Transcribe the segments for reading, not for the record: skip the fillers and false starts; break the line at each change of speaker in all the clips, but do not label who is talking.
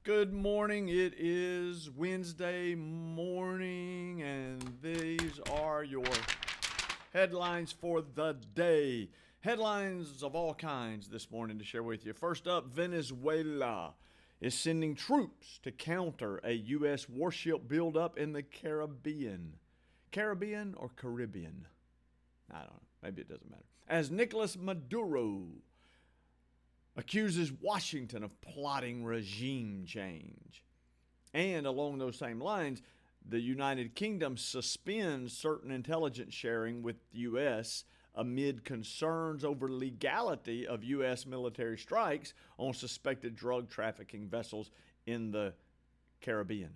Good morning. It is Wednesday morning, and these are your headlines for the day. Headlines of all kinds this morning to share with you. First up, Venezuela is sending troops to counter a U.S. warship buildup in the Caribbean. Caribbean or Caribbean? I don't know. Maybe it doesn't matter. As Nicolas Maduro accuses Washington of plotting regime change. And along those same lines, the United Kingdom suspends certain intelligence sharing with the U.S. amid concerns over legality of U.S. military strikes on suspected drug trafficking vessels in the Caribbean.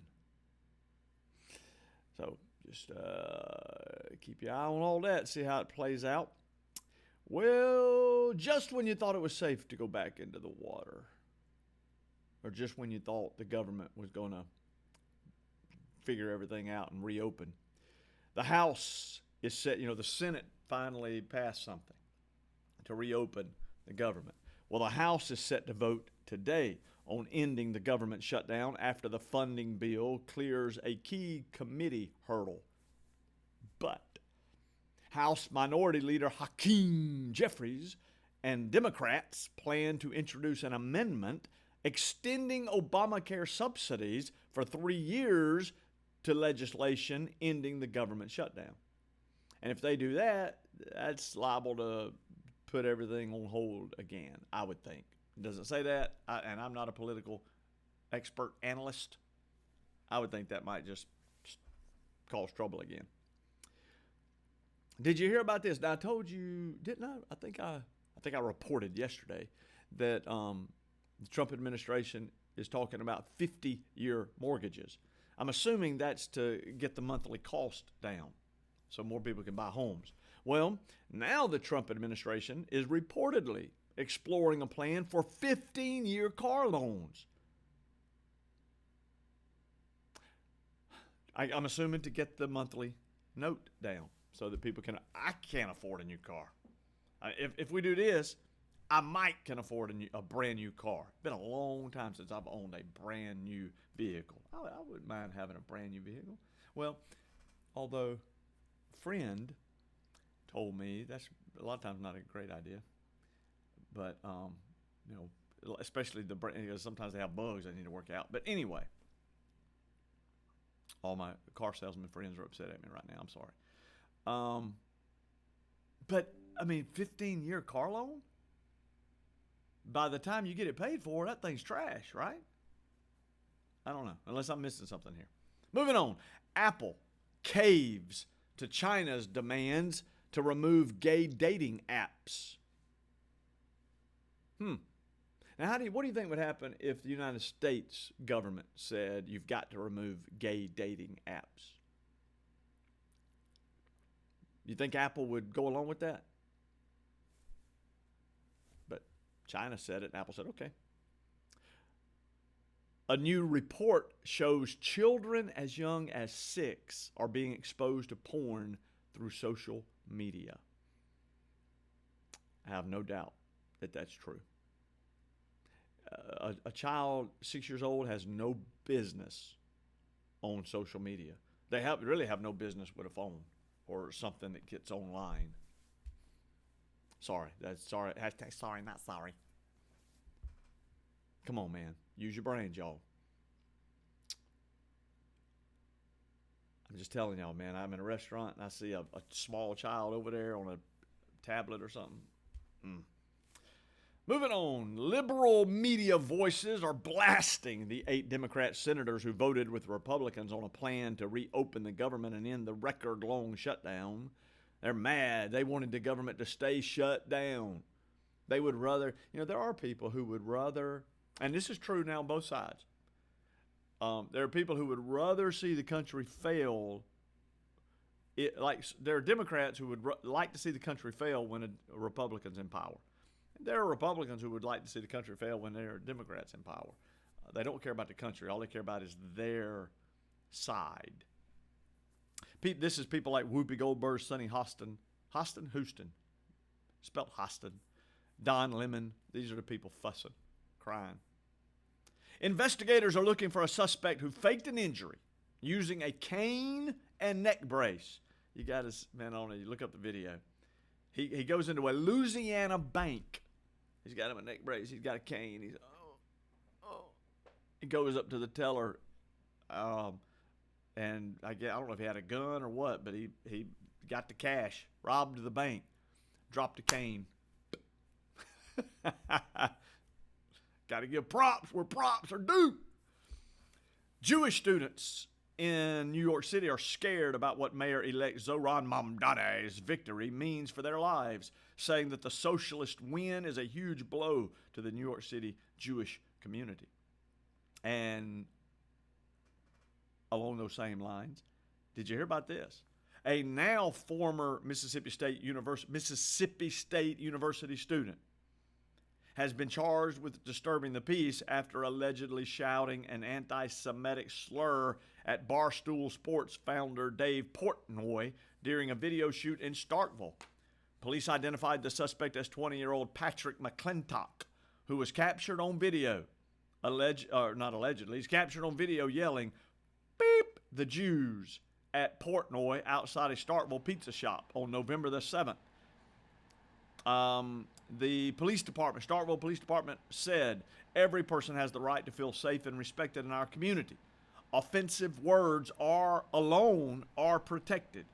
So just keep your eye on all that, see how it plays out. Well, just when you thought it was safe to go back into the water, or just when you thought the government was going to figure everything out and reopen, the House is set, the Senate finally passed something to reopen the government. Well, the House is set to vote today on ending the government shutdown after the funding bill clears a key committee hurdle. But House Minority Leader Hakeem Jeffries and Democrats plan to introduce an amendment extending Obamacare subsidies for 3 years to legislation ending the government shutdown. And if they do that, that's liable to put everything on hold again, I would think. It doesn't say that, and I'm not a political expert analyst. I would think that might just cause trouble again. Did you hear about this? Now, I told you, didn't I? I think I reported yesterday that the Trump administration is talking about 50-year mortgages. I'm assuming that's to get the monthly cost down so more people can buy homes. Well, now the Trump administration is reportedly exploring a plan for 15-year car loans. I'm assuming to get the monthly note down so that people can. I can't afford a new car. If we do this, I might can afford a brand new car. It's been a long time since I've owned a brand new vehicle. I wouldn't mind having a brand new vehicle. Well, although a friend told me that's a lot of times not a great idea. But especially because sometimes they have bugs they need to work out. But anyway, all my car salesman friends are upset at me right now. I'm sorry. But I mean, 15-year car loan? By the time you get it paid for, that thing's trash, right? I don't know, unless I'm missing something here. Moving on. Apple caves to China's demands to remove gay dating apps. Now, what do you think would happen if the United States government said you've got to remove gay dating apps? You think Apple would go along with that? But China said it, and Apple said, okay. A new report shows children as young as 6 are being exposed to porn through social media. I have no doubt that that's true. A child 6 years old has no business on social media. They really have no business with a phone or something that gets online. Sorry. Hashtag sorry, not sorry. Come on, man. Use your brains, y'all. I'm just telling y'all, man. I'm in a restaurant and I see a small child over there on a tablet or something. Moving on, liberal media voices are blasting the 8 Democrat senators who voted with Republicans on a plan to reopen the government and end the record-long shutdown. They're mad. They wanted the government to stay shut down. They would rather, there are people who would rather, and this is true now on both sides. There are people who would rather see the country fail. There are Democrats who would like to see the country fail when a Republican's in power. There are Republicans who would like to see the country fail when there are Democrats in power. They don't care about the country. All they care about is their side. This is people like Whoopi Goldberg, Sonny Houston, spelled Hostin, Don Lemon. These are the people fussing, crying. Investigators are looking for a suspect who faked an injury using a cane and neck brace. You got his man on it. You look up the video. He goes into a Louisiana bank. He's got him a neck brace. He's got a cane. He's He goes up to the teller, and I don't know if he had a gun or what, but he got the cash, robbed the bank, dropped the cane. Got to give props where props are due. Jewish students in New York City are scared about what Mayor-elect Zohran Mamdani's victory means for their lives, saying that the socialist win is a huge blow to the New York City Jewish community. And along those same lines, did you hear about this? A now former Mississippi State University student has been charged with disturbing the peace after allegedly shouting an anti-Semitic slur at Barstool Sports founder Dave Portnoy during a video shoot in Starkville. Police identified the suspect as 20-year-old Patrick McClintock, who was captured on video. He's captured on video yelling, "Beep the Jews," at Portnoy outside a Starkville pizza shop on November the 7th. The Starkville Police Department said every person has the right to feel safe and respected in our community. Offensive words alone are protected.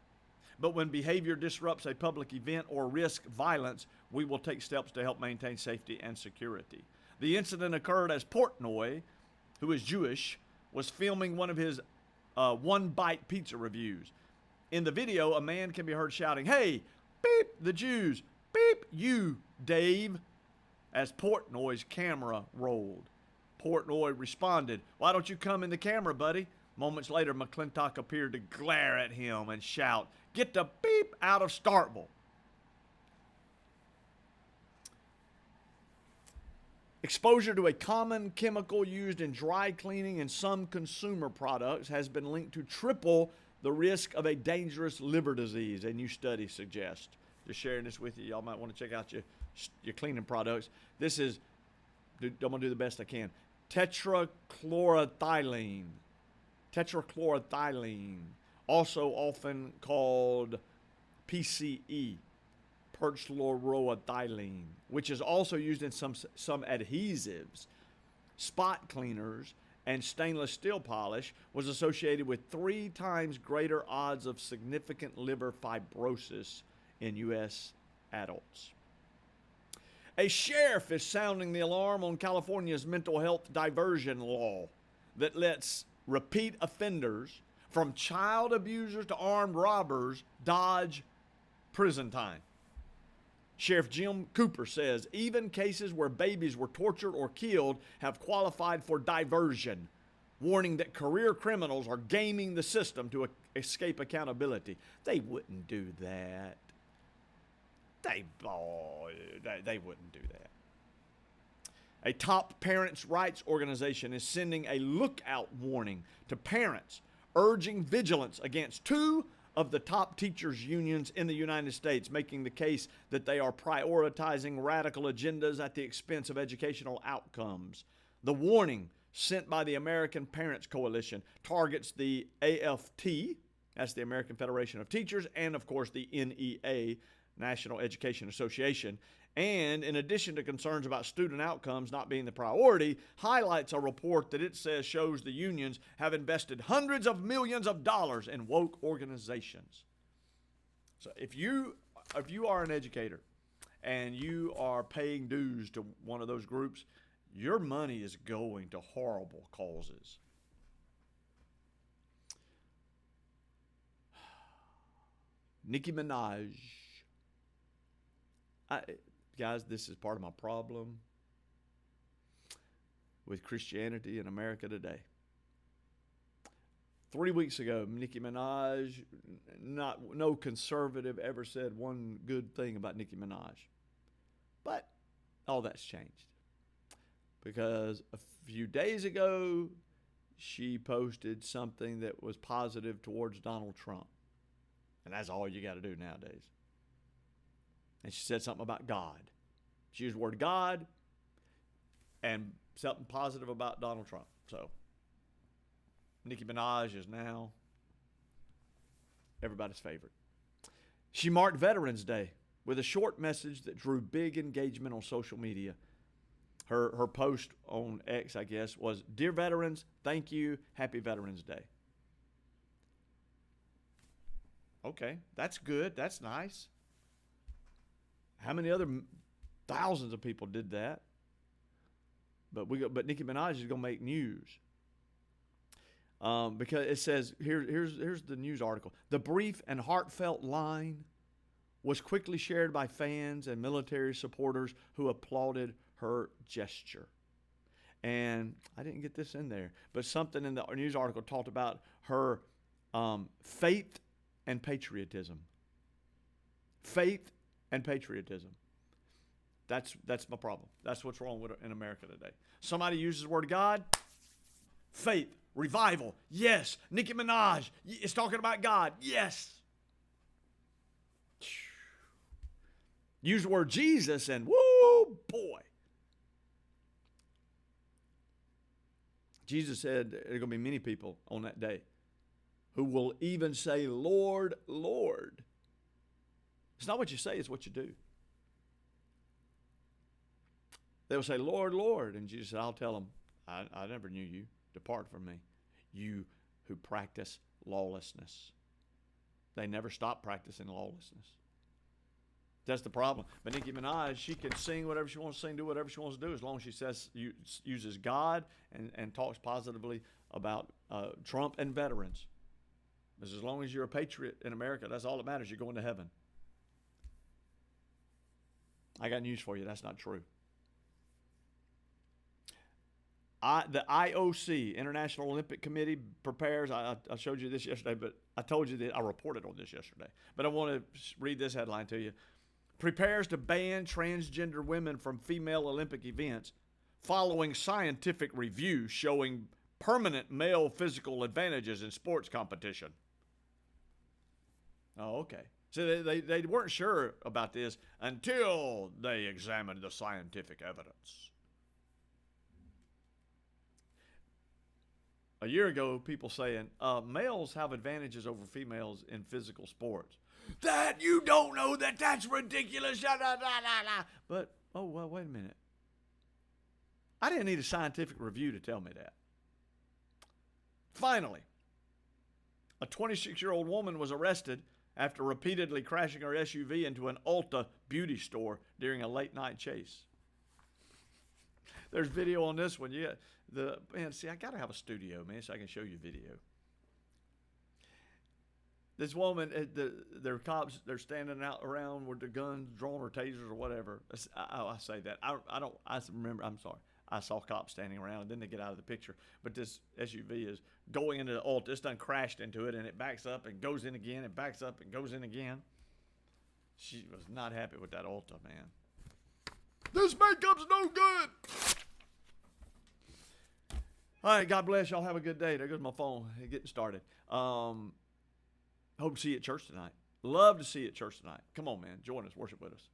But when behavior disrupts a public event or risks violence, we will take steps to help maintain safety and security. The incident occurred as Portnoy, who is Jewish, was filming one of his one-bite pizza reviews. In the video, a man can be heard shouting, "Hey, beep the Jews, beep you, Dave," as Portnoy's camera rolled. Portnoy responded, "Why don't you come in the camera, buddy?" Moments later, McClintock appeared to glare at him and shout, "Get the beep out of Starkville." Exposure to a common chemical used in dry cleaning and some consumer products has been linked to triple the risk of a dangerous liver disease, a new study suggests. Just sharing this with you. Y'all might want to check out your cleaning products. This is, I'm going to do the best I can. Tetrachloroethylene, also often called PCE, perfluoroethylene, which is also used in some adhesives, spot cleaners, and stainless steel polish, was associated with 3 times greater odds of significant liver fibrosis in U.S. adults. A sheriff is sounding the alarm on California's mental health diversion law that lets repeat offenders, from child abusers to armed robbers, dodge prison time. Sheriff Jim Cooper says even cases where babies were tortured or killed have qualified for diversion, warning that career criminals are gaming the system to escape accountability. They wouldn't do that. They wouldn't do that. A top parents' rights organization is sending a lookout warning to parents, urging vigilance against 2 of the top teachers' unions in the United States, making the case that they are prioritizing radical agendas at the expense of educational outcomes. The warning, sent by the American Parents Coalition, targets the AFT, that's the American Federation of Teachers, and of course the NEA, National Education Association, and in addition to concerns about student outcomes not being the priority, highlights a report that it says shows the unions have invested hundreds of millions of dollars in woke organizations. So if you are an educator and you are paying dues to one of those groups, your money is going to horrible causes. Nicki Minaj. Guys, this is part of my problem with Christianity in America today. 3 weeks ago, Nicki Minaj, no conservative ever said one good thing about Nicki Minaj. But all that's changed. Because a few days ago, she posted something that was positive towards Donald Trump. And that's all you got to do nowadays. And she said something about God. She used the word God, and something positive about Donald Trump. So Nicki Minaj is now everybody's favorite. She marked Veterans Day with a short message that drew big engagement on social media. Her post on X, I guess, was, "Dear veterans, thank you. Happy Veterans Day." Okay, that's good. That's nice. How many other thousands of people did that? But Nicki Minaj is gonna make news because it says here's the news article. The brief and heartfelt line was quickly shared by fans and military supporters who applauded her gesture. And I didn't get this in there, but something in the news article talked about her faith and patriotism. Faith and patriotism. That's my problem. That's what's wrong with in America today. Somebody uses the word God, faith, revival, yes. Nicki Minaj is talking about God, yes. Use the word Jesus and woo, boy. Jesus said there are going to be many people on that day who will even say, Lord, Lord. It's not what you say, it's what you do. They will say, Lord, Lord. And Jesus said, I'll tell them, I never knew you. Depart from me, you who practice lawlessness. They never stop practicing lawlessness. That's the problem. But Nicki Minaj, she can sing whatever she wants to sing, do whatever she wants to do, as long as she says uses God and talks positively about Trump and veterans. Because as long as you're a patriot in America, that's all that matters. You're going to heaven. I got news for you. That's not true. The IOC, International Olympic Committee, prepares, I showed you this yesterday, but I told you that I reported on this yesterday. But I want to read this headline to you. Prepares to ban transgender women from female Olympic events following scientific review showing permanent male physical advantages in sports competition. Oh, okay. So they weren't sure about this until they examined the scientific evidence. A year ago, people saying males have advantages over females in physical sports. That you don't know that's ridiculous. But, oh, well, wait a minute. I didn't need a scientific review to tell me that. Finally, a 26-year-old woman was arrested after repeatedly crashing her SUV into an Ulta beauty store during a late-night chase. There's video on this one. Man, see, I got to have a studio, man, so I can show you video. This woman, their cops, they're standing out around with their guns, drawn or tasers or whatever. I say that. I remember, I'm sorry. I saw cops standing around, and then they get out of the picture. But this SUV is going into the Ulta. It's done crashed into it, and it backs up and goes in again, and backs up and goes in again. She was not happy with that Ulta, man. This makeup's no good. All right, God bless y'all. Have a good day. There goes my phone. Getting started. Hope to see you at church tonight. Love to see you at church tonight. Come on, man. Join us. Worship with us.